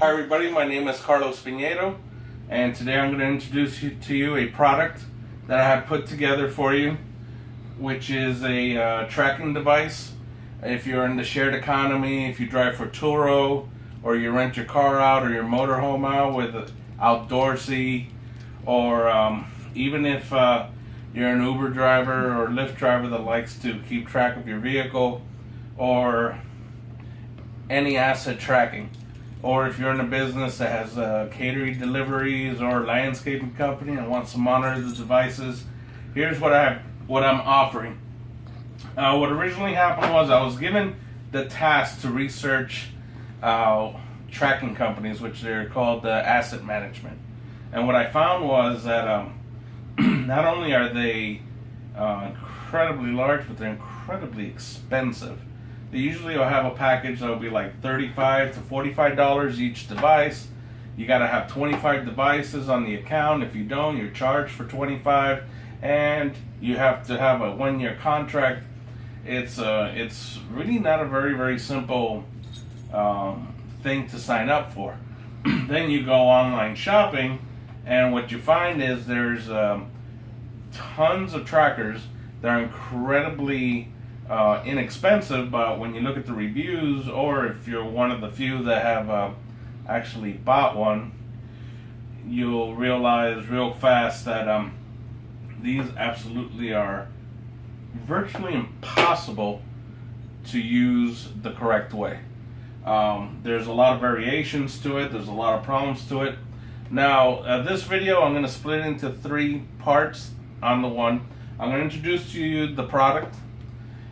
Hi everybody, my name is Carlos Pinedo, and today I'm going to introduce to you a product that I have put together for you, which is a tracking device. If you're in the shared economy, if you drive for Turo, or you rent your car out or your motorhome out with outdoorsy, or even if you're an Uber driver or Lyft driver that likes to keep track of your vehicle, or any asset tracking, or if you're in a business that has catering deliveries or landscaping company and wants to monitor the devices, here's what I'm offering. What originally happened was I was given the task to research tracking companies, which they're called asset management. And what I found was that not only are they incredibly large, but they're incredibly expensive. They usually will have a package that will be like $35 to $45 each device. You got to have 25 devices on the account. If you don't, you're charged for 25, and you have to have a 1-year contract. It's really not a very simple thing to sign up for. Then you go online shopping, and what you find is there's tons of trackers that are incredibly inexpensive, but when you look at the reviews, or if you're one of the few that have actually bought one, you'll realize real fast that these absolutely are virtually impossible to use the correct way. There's a lot of variations to it, there's a lot of problems to it. Now, this video I'm going to split it into 3 parts. On the one, I'm going to introduce to you the product.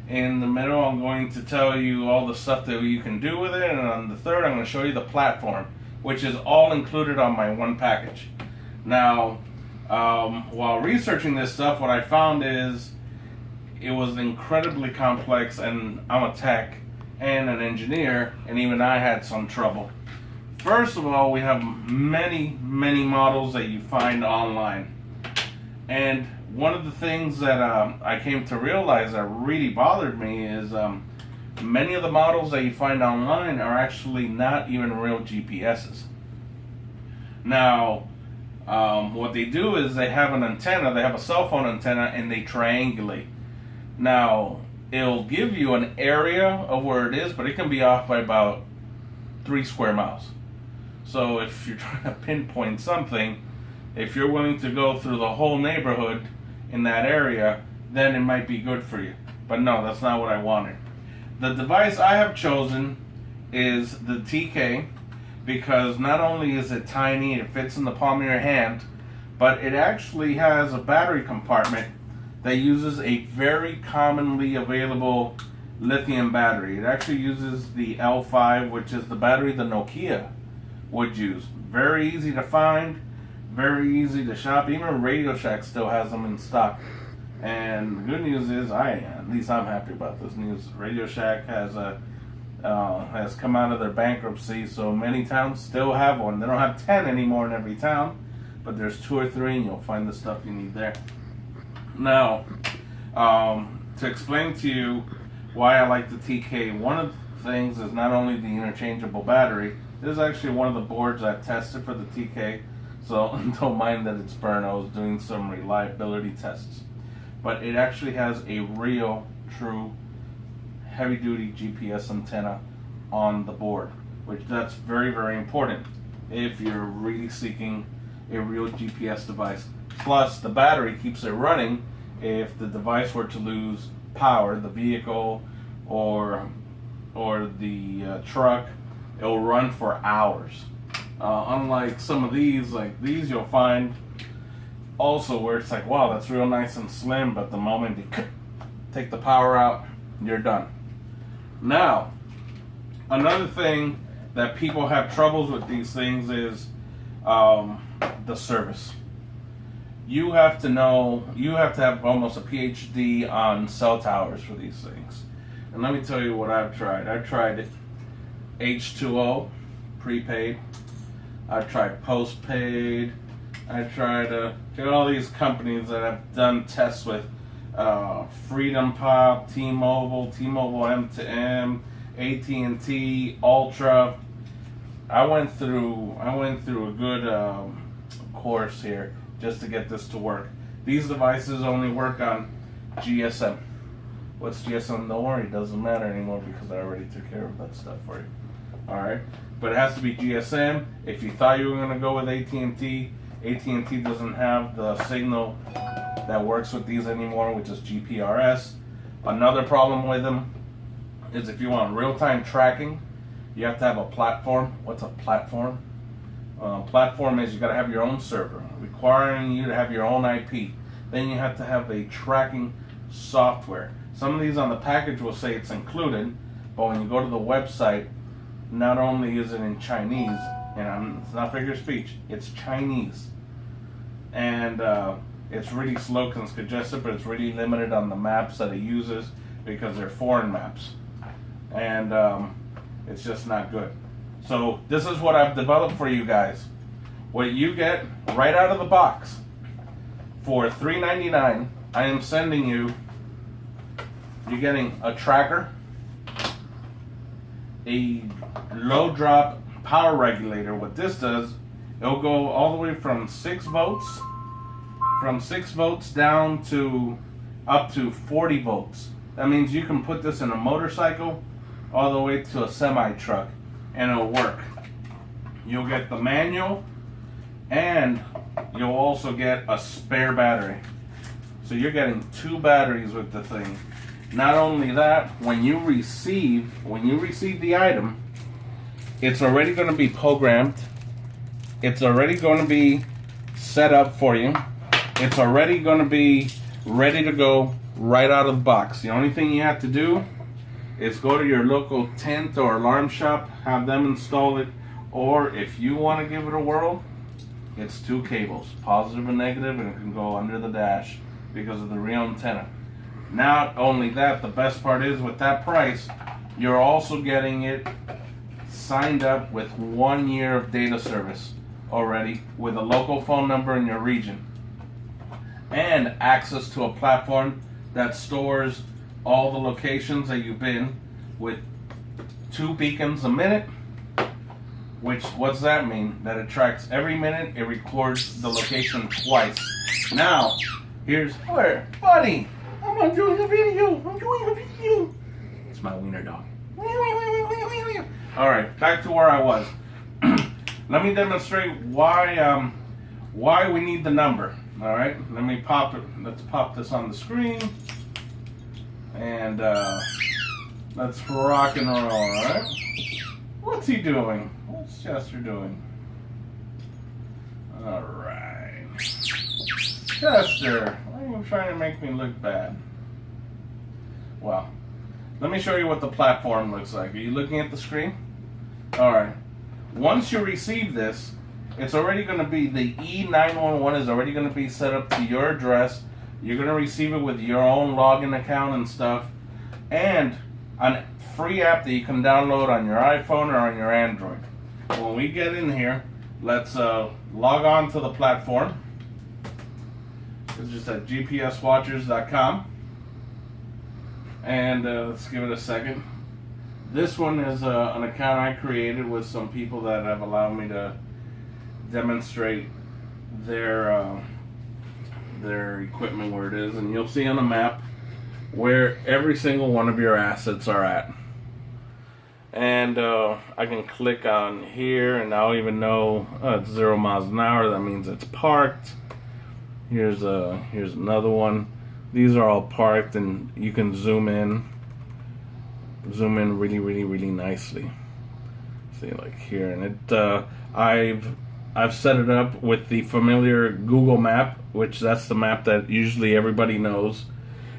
In the middle, I'm going to tell you all the stuff that you can do with it, and on the third, I'm going to show you the platform, which is all included on my one package. Now, while researching this stuff, what I found is it was incredibly complex, and I'm a tech and an engineer, and even I had some trouble. First of all, we have many models that you find online, and one of the things that I came to realize that really bothered me is many of the models that you find online are actually not even real GPSs. Now, what they do is they have an antenna, they have a cell phone antenna, and they triangulate. Now, it'll give you an area of where it is, but it can be off by about 3 square miles. So if you're trying to pinpoint something, if you're willing to go through the whole neighborhood in that area, then it might be good for you. But no, that's not what I wanted. The device I have chosen is the TK, because not only is it tiny, it fits in the palm of your hand, but it actually has a battery compartment that uses a very commonly available lithium battery. It actually uses the L5, which is the battery the Nokia would use. Very easy to find, very easy to shop. Even Radio Shack still has them in stock. And the good news is, at least I'm happy about this news. Radio Shack has come out of their bankruptcy, so many towns still have one. They don't have 10 anymore in every town, but there's 2 or 3, and you'll find the stuff you need there. Now, to explain to you why I like the TK, one of the things is not only the interchangeable battery. This is actually one of the boards I've tested for the TK. So don't mind that it's burned. I was doing some reliability tests. But it actually has a real, true, heavy-duty GPS antenna on the board, which that's very important if you're really seeking a real GPS device. Plus, the battery keeps it running if the device were to lose power, the vehicle or the truck, it'll run for hours. Unlike some of these, like these, you'll find also where it's like, wow, that's real nice and slim, but the moment you take the power out, you're done. Now, another thing that people have troubles with these things is the service. You have to have almost a PhD on cell towers for these things. And let me tell you what I've tried. I've tried H2O, prepaid. I tried postpaid. I tried all these companies that I've done tests with. Freedom Pop, T-Mobile M2M, AT&T, Ultra. I went through a good course here just to get this to work. These devices only work on GSM. What's GSM? Don't worry, it doesn't matter anymore because I already took care of that stuff for you. Alright? But it has to be GSM. If you thought you were going to go with AT&T, AT&T doesn't have the signal that works with these anymore, which is GPRS. Another problem with them is if you want real-time tracking, you have to have a platform. What's a platform? Platform is you got to have your own server, requiring you to have your own IP. Then you have to have a tracking software. Some of these on the package will say it's included, but when you go to the website, not only is it in Chinese, and it's not figure of speech, it's Chinese. And it's really slow and congested, but it's really limited on the maps that it uses because they're foreign maps. And it's just not good. So this is what I've developed for you guys. What you get right out of the box for $3.99, I am sending you, you're getting a tracker, a low drop power regulator. What this does, it'll go all the way from 6 volts, down to up to 40 volts. That means you can put this in a motorcycle all the way to a semi truck and it'll work. You'll get the manual and you'll also get a spare battery. So you're getting 2 batteries with the thing. Not only that, when you receive the item, it's already going to be programmed. It's already going to be set up for you. It's already going to be ready to go right out of the box. The only thing you have to do is go to your local tent or alarm shop, have them install it, or if you want to give it a whirl, it's 2 cables, positive and negative, and it can go under the dash because of the real antenna. Not only that, the best part is with that price, you're also getting it signed up with 1 year of data service already with a local phone number in your region and access to a platform that stores all the locations that you've been with 2 beacons a minute. Which, what's that mean? That it tracks every minute, it records the location twice. Now, here's where, buddy, I'm doing a video. It's my wiener dog. Alright, back to where I was. Let me demonstrate why we need the number. Alright, let me pop it. Let's pop this on the screen. And let's rock and roll, alright? What's he doing? What's Chester doing? Alright. Chester, why are you trying to make me look bad? Well, let me show you what the platform looks like. Are you looking at the screen? Alright. Once you receive this, it's already going to be, the E911 is already going to be set up to your address. You're going to receive it with your own login account and stuff. And a free app that you can download on your iPhone or on your Android. When we get in here, let's log on to the platform. It's just at gpswatchers.com. And let's give it a second. This one is an account I created with some people that have allowed me to demonstrate their equipment where it is, and you'll see on the map where every single one of your assets are at. And I can click on here and I'll even know it's 0 miles an hour. That means it's parked. Here's another one. These are all parked, and you can zoom in really nicely. See, like here, and it I've set it up with the familiar Google map, which that's the map that usually everybody knows.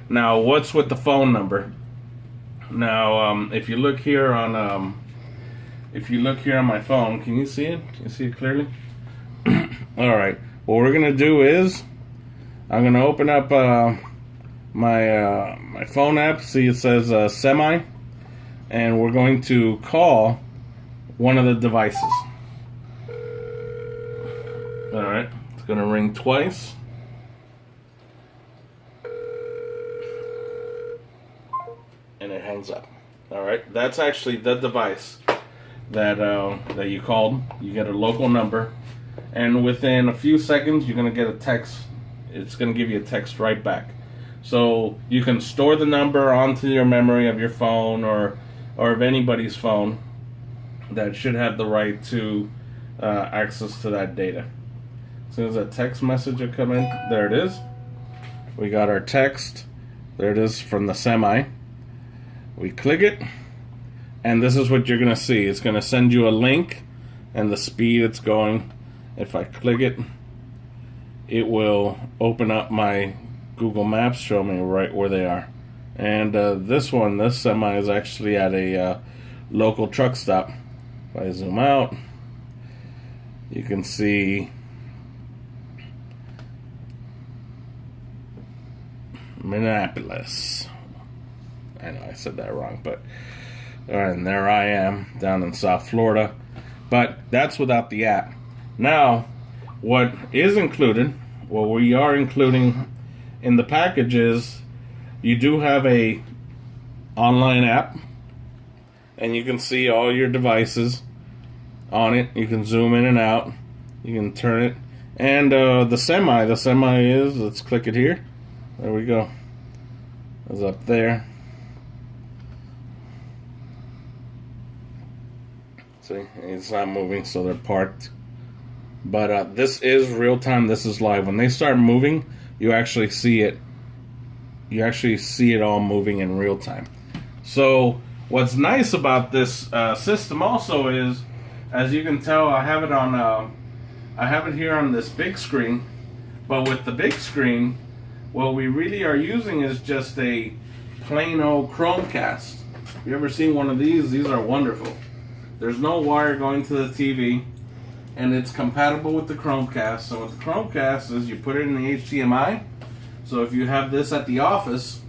Now, what's with the phone number? Now, if you look here on my phone, can you see it? Can you see it clearly? All right. What we're gonna do is I'm gonna open up my phone app. See, it says semi, and we're going to call one of the devices. All right. It's gonna ring twice. And it hangs up. Alright, that's actually the device. that you called. You get a local number, and within a few seconds you're gonna get a text. It's gonna give you a text right back. So you can store the number onto your memory of your phone or of anybody's phone that should have the right to access to that data. As soon as that text message will come in, there it is. We got our text. There it is from the semi. We click it, and this is what you're gonna see. It's gonna send you a link and the speed it's going. If I click it, it will open up my Google Maps, show me right where they are. And this semi is actually at a local truck stop. If I zoom out, you can see Minneapolis. I know I said that wrong, but and there I am down in South Florida. But that's without the app. Now, what is included, what we are including in the package is you do have a online app, and you can see all your devices on it. You can zoom in and out. You can turn it. And the semi is, let's click it here. There we go. It's up there. See, it's not moving, so they're parked. But this is real time. This is live. When they start moving, you actually see it. You actually see it all moving in real time. So what's nice about this system also is, as you can tell, I have it on. I have it here on this big screen. But with the big screen, what we really are using is just a plain old Chromecast. You ever seen one of these? These are wonderful. There's no wire going to the TV, and it's compatible with the Chromecast. So with the Chromecast is you put it in the HDMI. So if you have this at the office,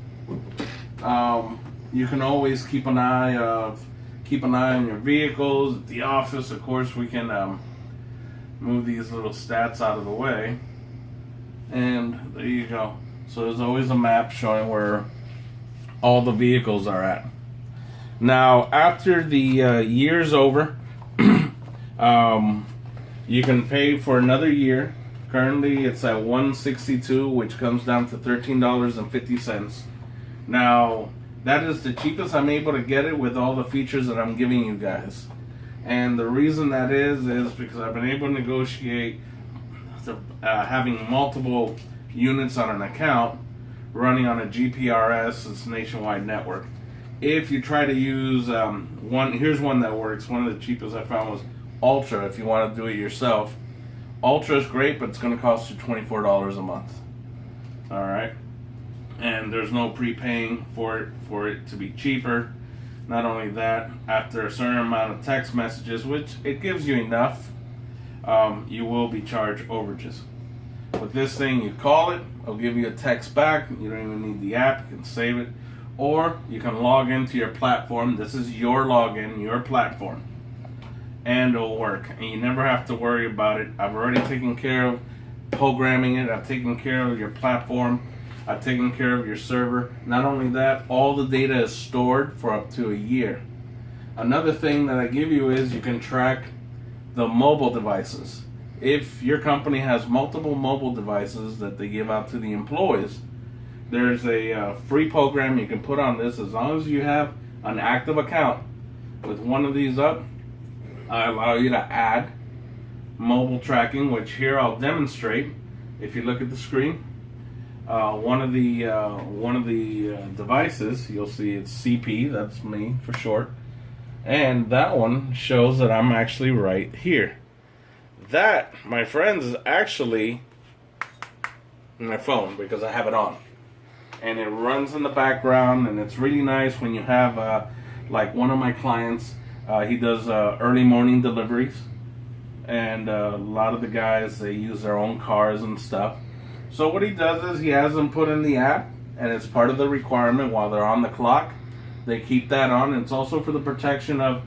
you can always keep an eye on your vehicles. At the office, of course, we can move these little stats out of the way, and there you go. So there's always a map showing where all the vehicles are at. Now, after the year's over, you can pay for another year. Currently, it's at $162, which comes down to $13.50. Now, that is the cheapest I'm able to get it with all the features that I'm giving you guys. And the reason that is because I've been able to negotiate having multiple units on an account running on a GPRS. It's a nationwide network. If you try to use here's one that works. One of the cheapest I found was Ultra. If you want to do it yourself, Ultra is great, but it's going to cost you $24 a month. All right, and there's no prepaying for it to be cheaper. Not only that, after a certain amount of text messages, which it gives you enough, you will be charged overages. With this thing, you call it, it'll give you a text back. You don't even need the app. You can save it. Or you can log into your platform. This is your login, your platform. And it'll work. And you never have to worry about it. I've already taken care of programming it. I've taken care of your platform. I've taken care of your server. Not only that, all the data is stored for up to a year. Another thing that I give you is you can track the mobile devices. If your company has multiple mobile devices that they give out to the employees, there's a free program you can put on this. As long as you have an active account with one of these up, I allow you to add mobile tracking, which here I'll demonstrate. If you look at the screen, one of the devices, you'll see it's CP. That's me for short, and that one shows that I'm actually right here. That, my friends, is actually my phone because I have it on. And it runs in the background, and it's really nice when you have, like one of my clients, he does early morning deliveries. And a lot of the guys, they use their own cars and stuff. So what he does is he has them put in the app, and it's part of the requirement while they're on the clock. They keep that on. And it's also for the protection of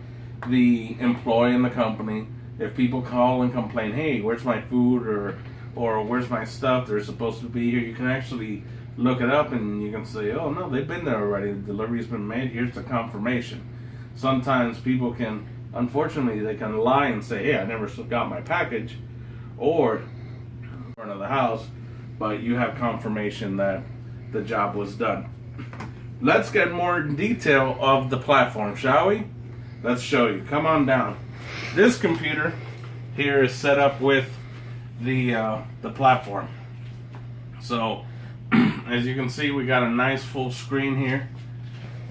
the employee in the company. If people call and complain, hey, where's my food, or where's my stuff, they're supposed to be here, you can actually look it up and you can say, oh no, they've been there already, the delivery's been made, here's the confirmation. Sometimes people can Unfortunately, they can lie and say, hey, I never got my package, or in front of the house, but you have confirmation that the job was done. Let's get more detail of the platform, shall we? Let's show you. Come on down. This computer here is set up with the platform. So, as you can see, we got a nice full screen here.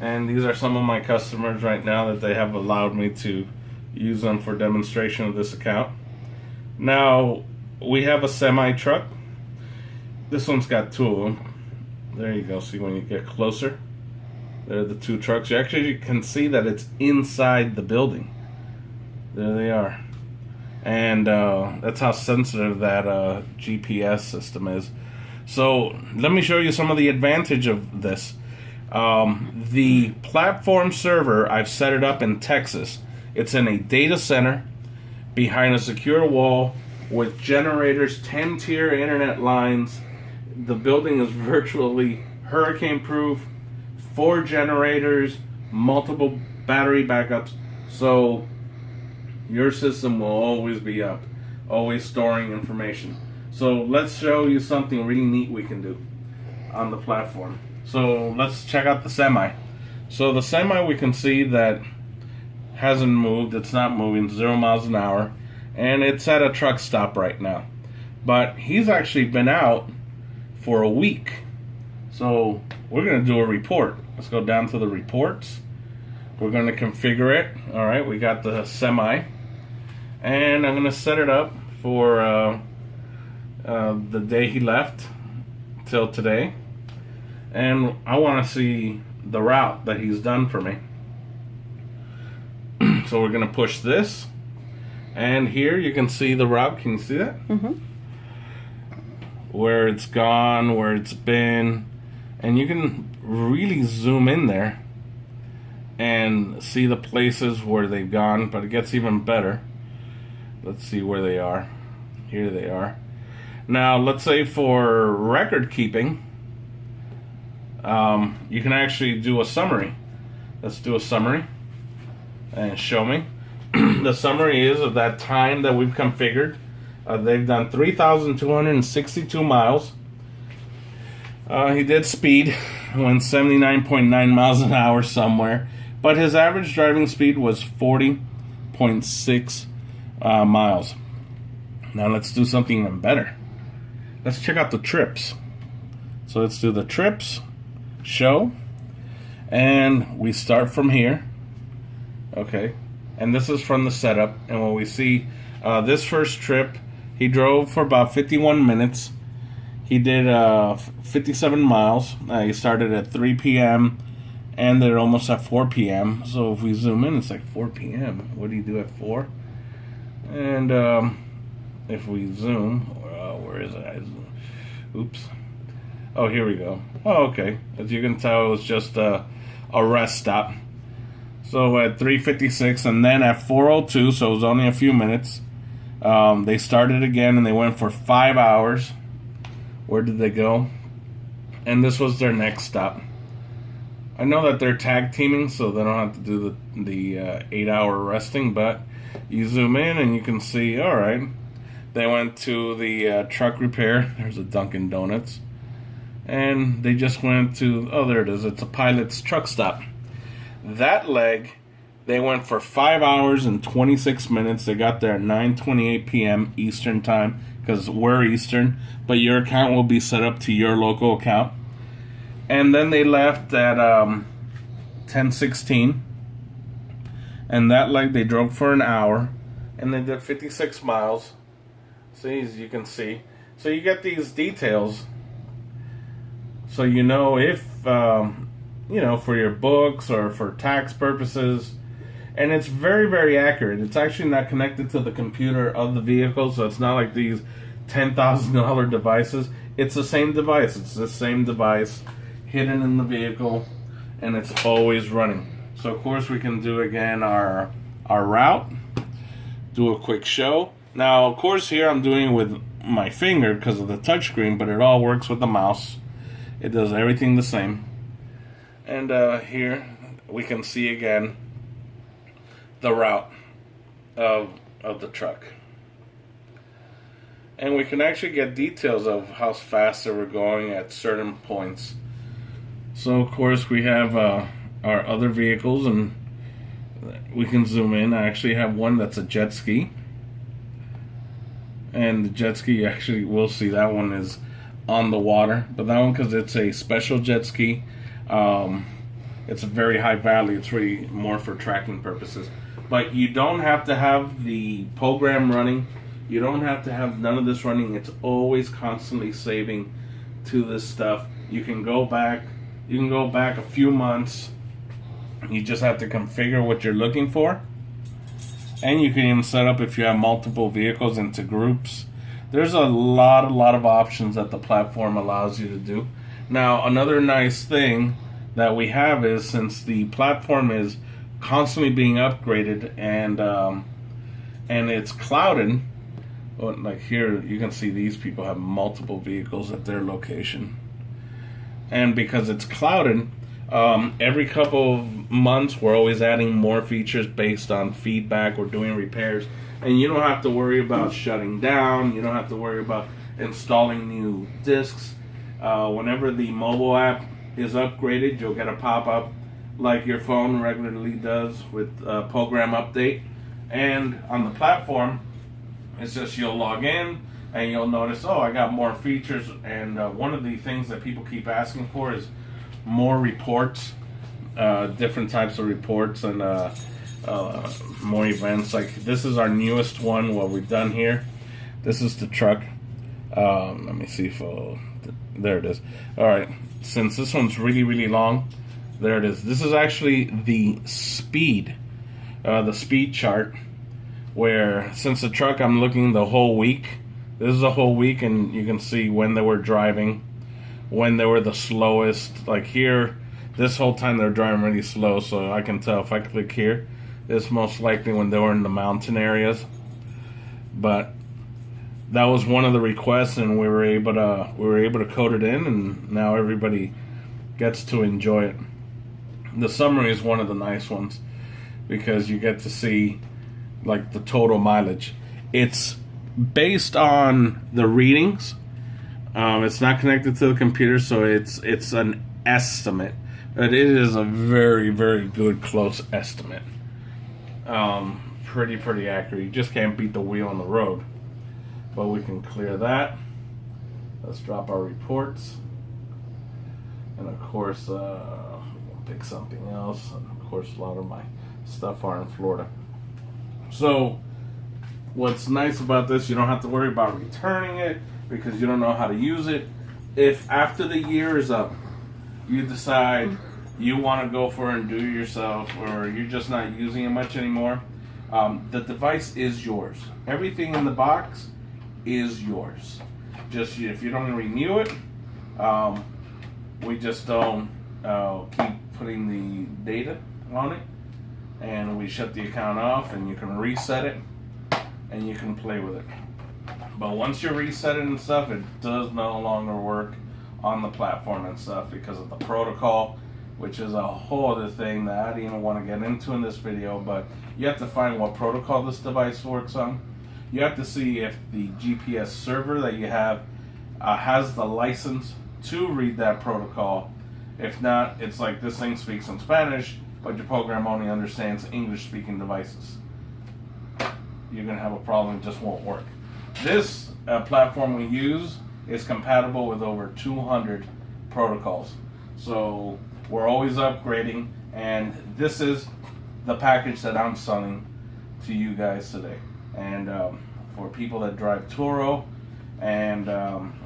And these are some of my customers right now that they have allowed me to use them for demonstration of this account. Now, we have a semi truck. This one's got two of them. There you go. See, when you get closer, there are the two trucks. You actually can see that it's inside the building. There they are. And that's how sensitive that GPS system is. So let me show you some of the advantage of this. The platform server, I've set it up in Texas. It's in a data center behind a secure wall with generators, 10-tier internet lines. The building is virtually hurricane proof, 4 generators, multiple battery backups. So your system will always be up, always storing information. So let's show you something really neat we can do on the platform. So let's check out the semi. So the semi, we can see that hasn't moved. It's not moving, 0 miles an hour. And it's at a truck stop right now. But he's actually been out for a week. So we're going to do a report. Let's go down to the reports. We're going to configure it. All right, we got the semi. And I'm going to set it up for the day he left till today. And I want to see the route that he's done for me. So we're going to push this. And here you can see the route. Can you see that? Mm-hmm. Where it's gone, where it's been. And you can really zoom in there and see the places where they've gone. But it gets even better. Let's see where they are. Here they are. Now, let's say for record keeping, you can actually do a summary. Let's do a summary and show me. The summary is of that time that we've configured. They've done 3,262 miles. He did speed, went 79.9 miles an hour somewhere, but his average driving speed was 40.6 miles. Now let's do something even better. Let's check out the trips. So let's do the trips, show, and we start from here. Okay, and this is from the setup. And when we see this first trip, he drove for about 51 minutes. He did 57 miles. He started at 3 p.m. and they're almost at 4 p.m. So if we zoom in, it's like 4 p.m. What do you do at 4? And if we zoom, where is it? Oops. Oh, here we go. Oh, okay. As you can tell, it was just a rest stop. So at 3:56 and then at 4:02, so it was only a few minutes, they started again and they went for 5 hours. Where did they go? And this was their next stop. I know that they're tag teaming, so they don't have to do the 8-hour resting, but you zoom in and you can see, all right, they went to the truck repair. There's a Dunkin' Donuts. And they just went to, oh, there it is. It's a Pilot's truck stop. That leg, they went for 5 hours and 26 minutes. They got there at 9:28 p.m. Eastern time, because we're Eastern, but your account will be set up to your local account. And then they left at 10:16. And that leg, they drove for an hour, and they did 56 miles. See, as you can see. So you get these details. So you know if, for your books or for tax purposes. And it's very, very accurate. It's actually not connected to the computer of the vehicle, so it's not like these $10,000 devices. It's the same device. It's the same device hidden in the vehicle, and it's always running. So, of course, we can do, again, our route, do a quick show. Now, of course, here I'm doing it with my finger because of the touchscreen, but it all works with the mouse. It does everything the same. And here we can see again the route. of the truck. And we can actually get details of how fast they were going at certain points. So of course we have our other vehicles, and we can zoom in. I actually have one that's a jet ski. And the jet ski, actually, we'll see that one is on the water. But that one, because it's a special jet ski, it's a very high value. It's really more for tracking purposes. But you don't have to have the program running. You don't have to have none of this running. It's always constantly saving to this stuff. You can go back. You can go back a few months. You just have to configure what you're looking for. And you can even set up, if you have multiple vehicles, into groups. There's a lot of options that the platform allows you to do. Now, another nice thing that we have is, since the platform is constantly being upgraded and it's clouded, like here you can see these people have multiple vehicles at their location. And because it's clouded, every couple of months we're always adding more features based on feedback. We're doing repairs, and you don't have to worry about shutting down. You don't have to worry about installing new discs. Whenever the mobile app is upgraded, you'll get a pop-up like your phone regularly does with program update. And on the platform, it's just you'll log in and you'll notice, oh, I got more features. And one of the things that people keep asking for is more reports, different types of reports, and more events. Like this is our newest one, what we've done here. This is the truck. Let me see if there it is. All right, since this one's really long, there it is. This is actually the speed chart, where since the truck, I'm looking the whole week. This is a whole week, and you can see when they were driving, when they were the slowest. Like here, this whole time they're driving really slow, so I can tell if I click here, it's most likely when they were in the mountain areas. But that was one of the requests, and we were able to code it in, and now everybody gets to enjoy it. The summary is one of the nice ones because you get to see like the total mileage. It's based on the readings. It's not connected to the computer, so it's an estimate. But it is a very good close estimate. Pretty accurate. You just can't beat the wheel on the road. But we can clear that. Let's drop our reports. And of course, we'll pick something else. And of course, a lot of my stuff are in Florida. So what's nice about this, you don't have to worry about returning it because you don't know how to use it. If after the year is up, you decide you want to go for it and do it yourself, or you're just not using it much anymore, the device is yours. Everything in the box is yours. Just if you don't renew it, we just don't keep putting the data on it, and we shut the account off, and you can reset it and you can play with it. But once you reset it and stuff, it does no longer work on the platform and stuff because of the protocol, which is a whole other thing that I didn't even want to get into in this video. But you have to find what protocol this device works on. You have to see if the GPS server that you have has the license to read that protocol. If not, it's like this thing speaks in Spanish, but your program only understands English-speaking devices. You're going to have a problem. It just won't work. This platform we use is compatible with over 200 protocols. So we're always upgrading, and this is the package that I'm selling to you guys today. And for people that drive Turo and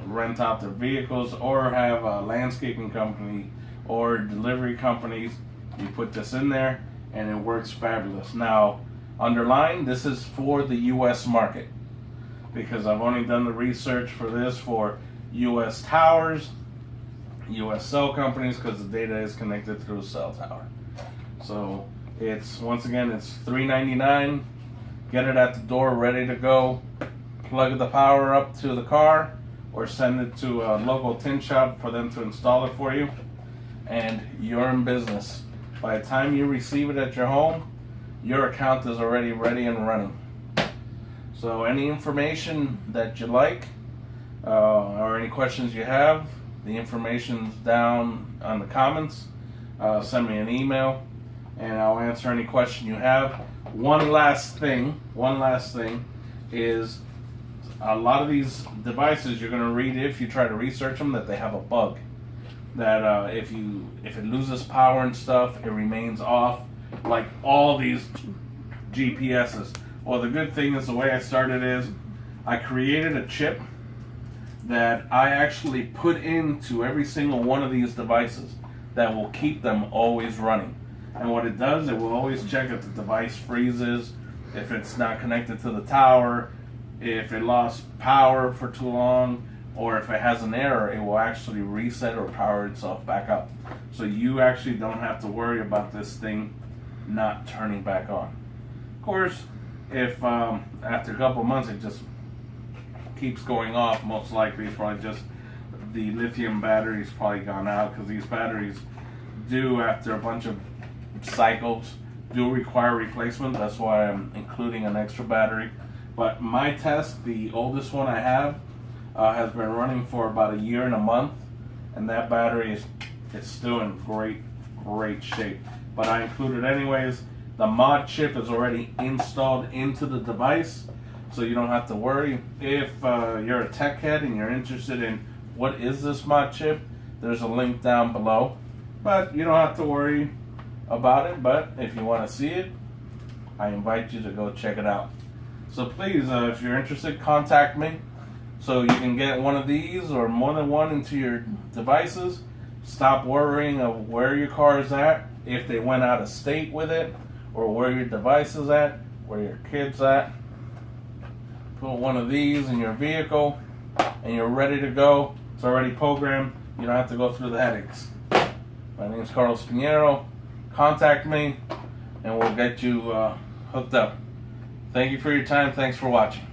rent out their vehicles, or have a landscaping company or delivery companies, you put this in there and it works fabulous. Now, underline, this is for the US market, because I've only done the research for this for US towers, US cell companies, because the data is connected through a cell tower. So it's, once again, it's $3.99. Get it at the door ready to go. Plug the power up to the car, or send it to a local tin shop for them to install it for you, and you're in business. By the time you receive it at your home, your account is already ready and running. So any information that you like, or any questions you have, the information's down on the comments. Send me an email and I'll answer any question you have. One last thing is a lot of these devices you're going to read, if you try to research them, that they have a bug. That if it loses power and stuff, it remains off, like all these GPSs. Well, the good thing is the way I started is I created a chip that I actually put into every single one of these devices that will keep them always running. And what it does, it will always check if the device freezes, if it's not connected to the tower, if it lost power for too long, or if it has an error, it will actually reset or power itself back up. So you actually don't have to worry about this thing not turning back on. Of course, if after a couple months it just keeps going off, most likely it's probably just the lithium battery's probably gone out, because these batteries do, after a bunch of cycles, do require replacement. That's why I'm including an extra battery. But my test, the oldest one I have, has been running for about a year and a month, and that battery is still in great shape. But I included anyways. The mod chip is already installed into the device, so you don't have to worry. If you're a tech head and you're interested in what is this mod chip, there's a link down below. But you don't have to worry about it. But if you want to see it, I invite you to go check it out. So please, if you're interested, contact me so you can get one of these or more than one into your devices. Stop worrying of where your car is at, if they went out of state with it, or where your device is at, where your kid's at. Put one of these in your vehicle and you're ready to go. It's already programmed. You don't have to go through the headaches. My name is Carlos Pinheiro. Contact me and we'll get you hooked up. Thank you for your time. Thanks for watching.